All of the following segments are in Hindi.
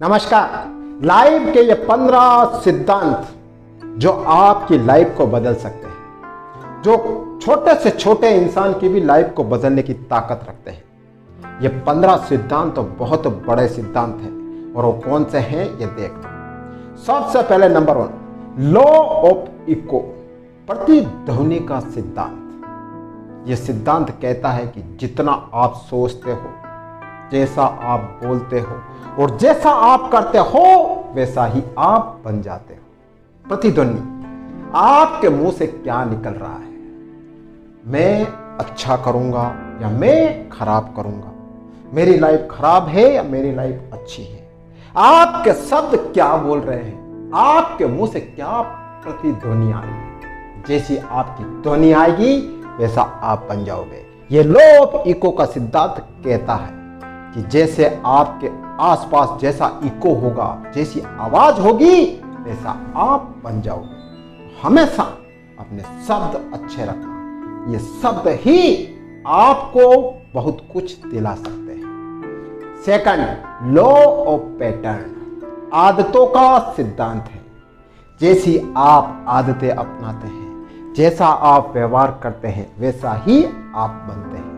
नमस्कार। लाइफ के ये 15 सिद्धांत जो आपकी लाइफ को बदल सकते हैं, जो छोटे से छोटे इंसान की भी लाइफ को बदलने की ताकत रखते हैं। ये 15 सिद्धांत तो बहुत बड़े सिद्धांत हैं और वो कौन से हैं ये देखो। सबसे पहले नंबर 1, लॉ ऑफ इको, प्रतिध्वनि का सिद्धांत। ये सिद्धांत कहता है कि जितना आप सोचते हो, जैसा आप बोलते हो और जैसा आप करते हो वैसा ही आप बन जाते हो। प्रतिध्वनि, आपके मुंह से क्या निकल रहा है, मैं अच्छा करूंगा या मैं खराब करूंगा, मेरी लाइफ खराब है या मेरी लाइफ अच्छी है, आपके शब्द क्या बोल रहे हैं, आपके मुंह से क्या प्रतिध्वनि आएगी, जैसी आपकी ध्वनि आएगी वैसा आप बन जाओगे। ये लॉ ऑफ इको का सिद्धांत कहता है कि जैसे आपके आसपास जैसा इको होगा, जैसी आवाज होगी वैसा आप बन जाओगे। हमेशा अपने शब्द अच्छे रखना, ये शब्द ही आपको बहुत कुछ दिला सकते हैं। सेकंड, लॉ ऑफ पैटर्न, आदतों का सिद्धांत है। जैसी आप आदतें अपनाते हैं, जैसा आप व्यवहार करते हैं वैसा ही आप बनते हैं।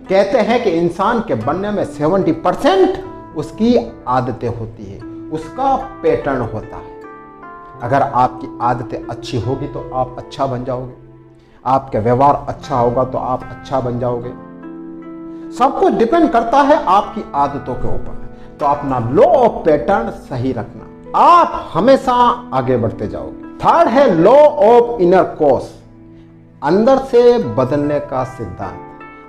कहते हैं कि इंसान के बनने में 70% उसकी आदतें होती है, उसका पैटर्न होता है। अगर आपकी आदतें अच्छी होगी तो आप अच्छा बन जाओगे, आपका व्यवहार अच्छा होगा तो आप अच्छा बन जाओगे। सब कुछ डिपेंड करता है आपकी आदतों के ऊपर। तो अपना लॉ ऑफ पैटर्न सही रखना, आप हमेशा आगे बढ़ते जाओगे। थर्ड है लॉ ऑफ इनर कॉज, अंदर से बदलने का सिद्धांत।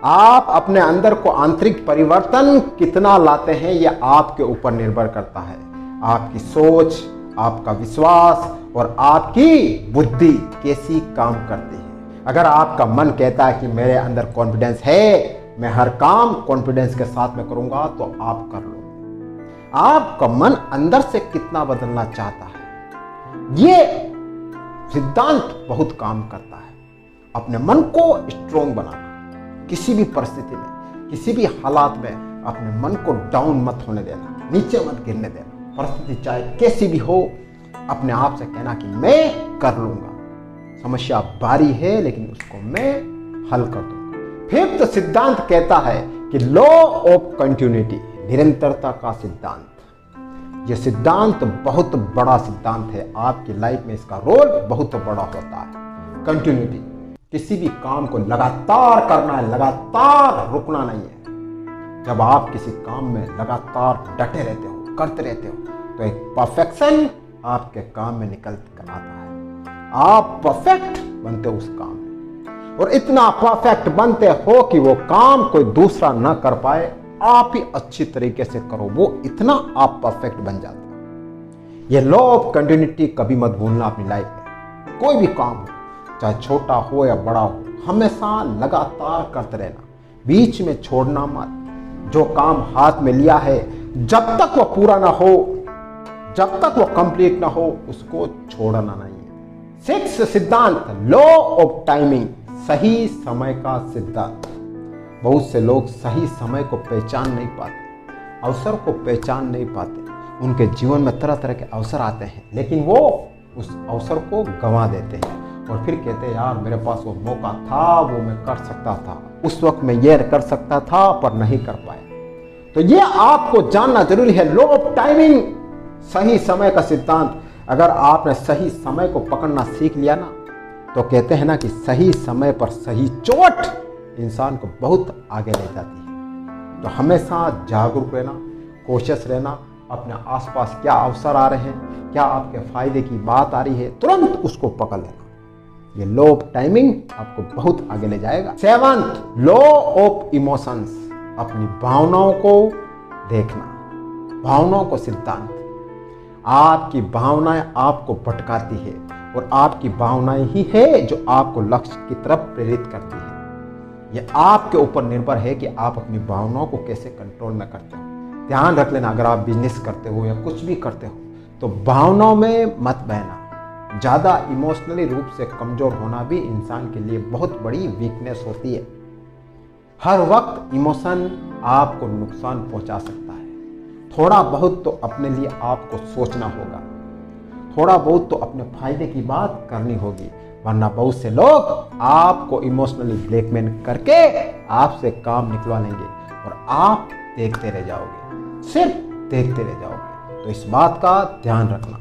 आप अपने अंदर को आंतरिक परिवर्तन कितना लाते हैं यह आपके ऊपर निर्भर करता है। आपकी सोच, आपका विश्वास और आपकी बुद्धि कैसी काम करती है। अगर आपका मन कहता है कि मेरे अंदर कॉन्फिडेंस है, मैं हर काम कॉन्फिडेंस के साथ में करूंगा, तो आप कर लो। आपका मन अंदर से कितना बदलना चाहता है, ये सिद्धांत बहुत काम करता है। अपने मन को स्ट्रोंग बनाना, किसी भी परिस्थिति में, किसी भी हालात में अपने मन को डाउन मत होने देना, नीचे मत गिरने देना। परिस्थिति चाहे कैसी भी हो, अपने आप से कहना कि मैं कर लूंगा, समस्या भारी है लेकिन उसको मैं हल कर दूंगा। फिफ्थ सिद्धांत कहता है कि लॉ ऑफ कंटिन्यूटी, निरंतरता का सिद्धांत। यह सिद्धांत बहुत बड़ा सिद्धांत है, आपकी लाइफ में इसका रोल बहुत बड़ा होता है। कंटिन्यूटी, किसी भी काम को लगातार करना है, लगातार रुकना नहीं है। जब आप किसी काम में लगातार डटे रहते हो, करते रहते हो, तो एक परफेक्शन आपके काम में निकल कर आता है। आप परफेक्ट बनते हो उस काम में, और इतना परफेक्ट बनते हो कि वो काम कोई दूसरा ना कर पाए, आप ही अच्छी तरीके से करो, वो इतना आप परफेक्ट बन जाते हो। ये लॉ ऑफ कंटिन्यूटी कभी मत भूलना अपनी लाइफ में। कोई भी काम हो, चाहे छोटा हो या बड़ा हो, हमेशा लगातार करते रहना, बीच में छोड़ना मत। जो काम हाथ में लिया है, जब तक वो पूरा ना हो, जब तक वो कंप्लीट ना हो, उसको छोड़ना नहीं है। सिक्स्थ सिद्धांत, लॉ ऑफ टाइमिंग, सही समय का सिद्धांत। बहुत से लोग सही समय को पहचान नहीं पाते, अवसर को पहचान नहीं पाते। उनके जीवन में तरह तरह के अवसर आते हैं, लेकिन वो उस अवसर को गंवा देते हैं और फिर कहते हैं यार मेरे पास वो मौका था, वो मैं कर सकता था, उस वक्त मैं ये कर सकता था पर नहीं कर पाया। तो ये आपको जानना जरूरी है, लॉ ऑफ टाइमिंग, सही समय का सिद्धांत। अगर आपने सही समय को पकड़ना सीख लिया ना, तो कहते हैं ना कि सही समय पर सही चोट इंसान को बहुत आगे ले जाती है। तो हमेशा जागरूक रहना, कोशिश रहना, अपने आसपास क्या अवसर आ रहे हैं, क्या आपके फायदे की बात आ रही है, तुरंत उसको पकड़ लेना। ये लॉ ऑफ टाइमिंग आपको बहुत आगे ले जाएगा। सेवंथ, लॉ ऑफ इमोशंस, अपनी भावनाओं को देखना, भावनाओं को सिद्धांत। आपकी भावनाएं आपको भटकाती है और आपकी भावनाएं ही है जो आपको लक्ष्य की तरफ प्रेरित करती है। यह आपके ऊपर निर्भर है कि आप अपनी भावनाओं को कैसे कंट्रोल में करते हो। ध्यान रख लेना, अगर आप बिजनेस करते हो या कुछ भी करते हो तो भावनाओं में मत बहना। ज़्यादा इमोशनली रूप से कमज़ोर होना भी इंसान के लिए बहुत बड़ी वीकनेस होती है। हर वक्त इमोशन आपको नुकसान पहुंचा सकता है। थोड़ा बहुत तो अपने लिए आपको सोचना होगा, थोड़ा बहुत तो अपने फायदे की बात करनी होगी, वरना बहुत से लोग आपको इमोशनली ब्लैकमेल करके आपसे काम निकलवा लेंगे और आप देखते रह जाओगे, सिर्फ देखते रह जाओगे। तो इस बात का ध्यान रखना।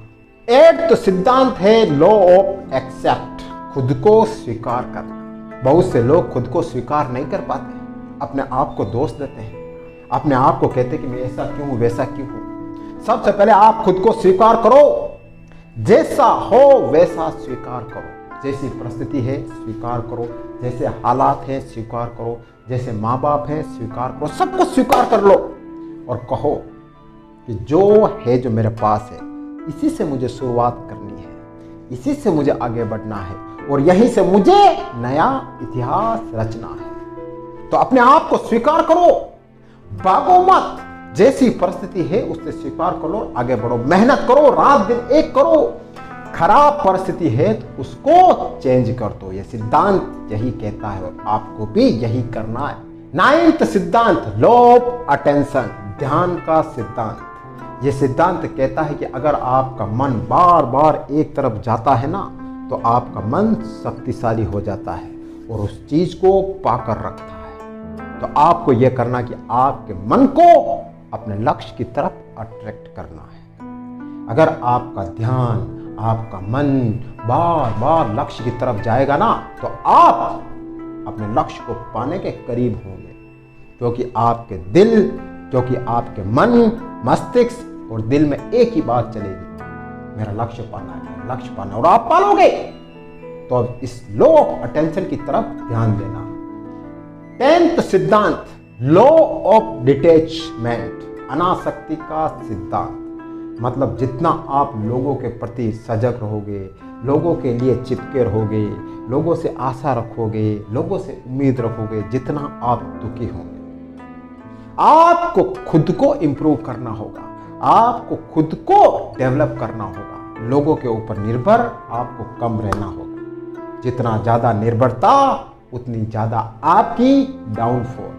8 सिद्धांत है लॉ ऑफ एक्सेप्ट, खुद को स्वीकार करना। बहुत से लोग खुद को स्वीकार नहीं कर पाते, अपने आप को दोष देते हैं, अपने आप को कहते कि मैं ऐसा क्यों हूं, वैसा क्यों हूं। सबसे पहले आप खुद को स्वीकार करो, जैसा हो वैसा स्वीकार करो। जैसी परिस्थिति है स्वीकार करो, जैसे हालात हैं स्वीकार करो, जैसे माँ बाप हैं स्वीकार करो, सब कुछ स्वीकार कर लो और कहो कि जो है, जो मेरे पास है, इसी से मुझे शुरुआत करनी है, इसी से मुझे आगे बढ़ना है और यहीं से मुझे नया इतिहास रचना है। तो अपने आप को स्वीकार करो, भागो मत, जैसी परिस्थिति है उससे स्वीकार करो, आगे बढ़ो, मेहनत करो, रात दिन एक करो। खराब परिस्थिति है तो उसको चेंज कर दो, यह सिद्धांत यही कहता है और आपको भी यही करना है। 9th सिद्धांत लॉ ऑफ अटेंशन, ध्यान का सिद्धांत। यह सिद्धांत कहता है कि अगर आपका मन बार बार एक तरफ जाता है ना, तो आपका मन शक्तिशाली हो जाता है और उस चीज को पाकर रखता है। तो आपको यह करना कि आपके मन को अपने लक्ष्य की तरफ अट्रैक्ट करना है। अगर आपका ध्यान, आपका मन बार बार लक्ष्य की तरफ जाएगा ना, तो आप अपने लक्ष्य को पाने के करीब होंगे, क्योंकि आपके दिल, क्योंकि आपके मन, मस्तिष्क और दिल में एक ही बात चलेगी, मेरा लक्ष्य पाना है, मेरा लक्ष्य पाना है, और आप पालोगे। तो अब इस लॉ ऑफ अटेंशन की तरफ ध्यान देना। 10th सिद्धांत लॉ ऑफ डिटैचमेंट, अनासक्ति का सिद्धांत। मतलब जितना आप लोगों के प्रति सजग रहोगे, लोगों के लिए चिपके रहोगे, लोगों से आशा रखोगे, लोगों से उम्मीद रखोगे, जितना आप दुखी होंगे। आपको खुद को इंप्रूव करना होगा, आपको खुद को डेवलप करना होगा, लोगों के ऊपर निर्भर आपको कम रहना होगा। जितना ज्यादा निर्भरता उतनी ज्यादा आपकी डाउनफॉल,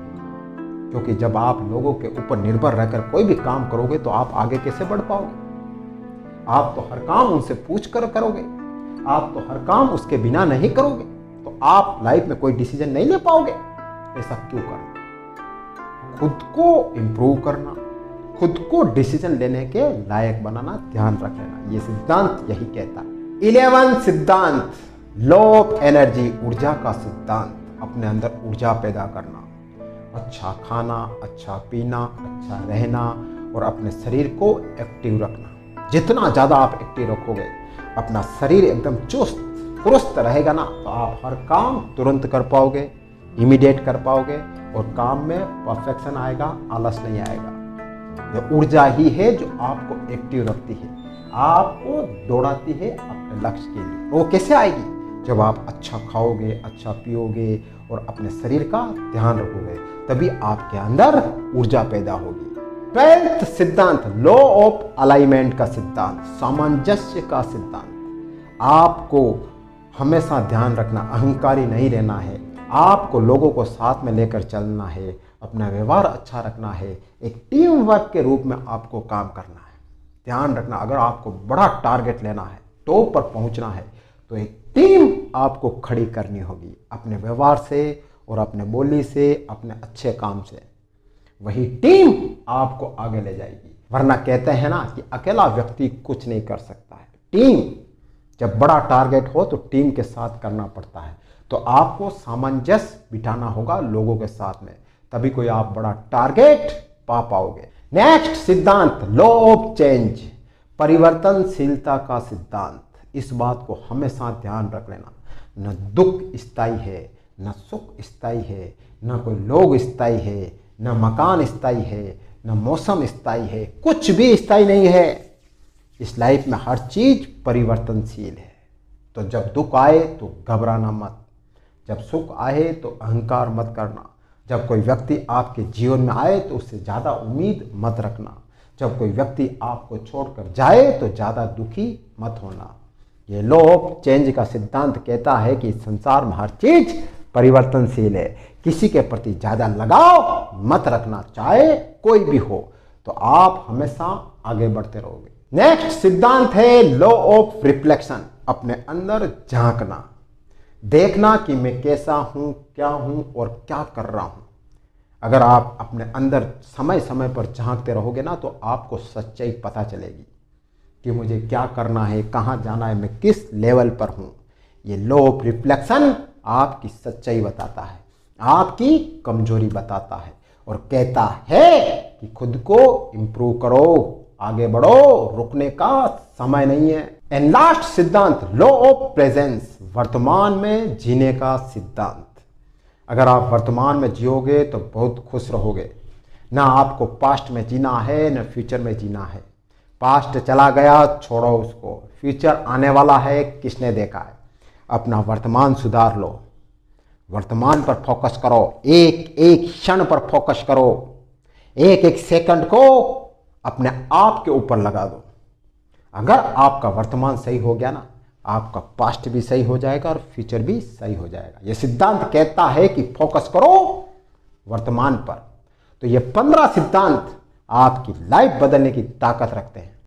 क्योंकि जब आप लोगों के ऊपर निर्भर रहकर कोई भी काम करोगे तो आप आगे कैसे बढ़ पाओगे। आप तो हर काम उनसे पूछ कर करोगे, आप तो हर काम उसके बिना नहीं करोगे, तो आप लाइफ में कोई डिसीजन नहीं ले पाओगे। ऐसा क्यों करना? खुद को इंप्रूव करना, खुद को डिसीजन लेने के लायक बनाना, ध्यान रख लेना। ये सिद्धांत यही कहता है। 11 सिद्धांत लॉ ऑफ एनर्जी, ऊर्जा का सिद्धांत। अपने अंदर ऊर्जा पैदा करना, अच्छा खाना, अच्छा पीना, अच्छा रहना और अपने शरीर को एक्टिव रखना। जितना ज़्यादा आप एक्टिव रखोगे, अपना शरीर एकदम चुस्त फुरुस्त रहेगा ना, तो आप हर काम तुरंत कर पाओगे, इमीडिएट कर पाओगे और काम में परफेक्शन आएगा, आलस नहीं आएगा। यह ऊर्जा ही है जो आपको एक्टिव रखती है, आपको दौड़ाती है अपने लक्ष्य के लिए। वो कैसे आएगी? जब आप अच्छा खाओगे, अच्छा पियोगे और अपने शरीर का ध्यान रखोगे, तभी आपके अंदर ऊर्जा पैदा होगी। 12th सिद्धांत लॉ ऑफ अलाइनमेंट का सिद्धांत, सामंजस्य का सिद्धांत। आपको हमेशा ध्यान रखना, अहंकारी नहीं रहना है, आपको लोगों को साथ में लेकर चलना है, अपना व्यवहार अच्छा रखना है, एक टीम वर्क के रूप में आपको काम करना है। ध्यान रखना, अगर आपको बड़ा टारगेट लेना है, टॉप पर पहुंचना है, तो एक टीम आपको खड़ी करनी होगी, अपने व्यवहार से और अपने बोली से, अपने अच्छे काम से। वही टीम आपको आगे ले जाएगी। वरना कहते हैं ना कि अकेला व्यक्ति कुछ नहीं कर सकता है, टीम, जब बड़ा टारगेट हो तो टीम के साथ करना पड़ता है। तो आपको सामंजस्य बिठाना होगा लोगों के साथ में, तभी कोई आप बड़ा टारगेट पा पाओगे। नेक्स्ट सिद्धांत लॉ ऑफ चेंज, परिवर्तनशीलता का सिद्धांत। इस बात को हमेशा ध्यान रख लेना, न दुख स्थायी है, न सुख स्थायी है, न कोई लोग स्थायी है, न मकान स्थायी है, न मौसम स्थायी है, कुछ भी स्थायी नहीं है। इस लाइफ में हर चीज परिवर्तनशील है। तो जब दुख आए तो घबराना मत, जब सुख आए तो अहंकार मत करना, जब कोई व्यक्ति आपके जीवन में आए तो उससे ज़्यादा उम्मीद मत रखना, जब कोई व्यक्ति आपको छोड़कर जाए तो ज़्यादा दुखी मत होना। ये लॉ ऑफ चेंज का सिद्धांत कहता है कि संसार में हर चीज परिवर्तनशील है, किसी के प्रति ज़्यादा लगाव मत रखना, चाहे कोई भी हो। तो आप हमेशा आगे बढ़ते रहोगे। नेक्स्ट सिद्धांत है लॉ ऑफ रिफ्लेक्शन, अपने अंदर झांकना, देखना कि मैं कैसा हूं, क्या हूं और क्या कर रहा हूं। अगर आप अपने अंदर समय समय पर झांकते रहोगे ना, तो आपको सच्चाई पता चलेगी कि मुझे क्या करना है, कहां जाना है, मैं किस लेवल पर हूं। ये लॉ ऑफ रिफ्लेक्शन आपकी सच्चाई बताता है, आपकी कमजोरी बताता है और कहता है कि खुद को इंप्रूव करो, आगे बढ़ो, रुकने का समय नहीं है। एंड लास्ट सिद्धांत लॉ ऑफ प्रेजेंस, वर्तमान में जीने का सिद्धांत। अगर आप वर्तमान में जियोगे तो बहुत खुश रहोगे। ना आपको पास्ट में जीना है, ना फ्यूचर में जीना है। पास्ट चला गया, छोड़ो उसको। फ्यूचर आने वाला है, किसने देखा है। अपना वर्तमान सुधार लो, वर्तमान पर फोकस करो, एक एक क्षण पर फोकस करो, एक एक सेकंड को अपने आप के ऊपर लगा दो। अगर आपका वर्तमान सही हो गया ना, आपका पास्ट भी सही हो जाएगा और फ्यूचर भी सही हो जाएगा। यह सिद्धांत कहता है कि फोकस करो वर्तमान पर। तो ये 15 सिद्धांत आपकी लाइफ बदलने की ताकत रखते हैं।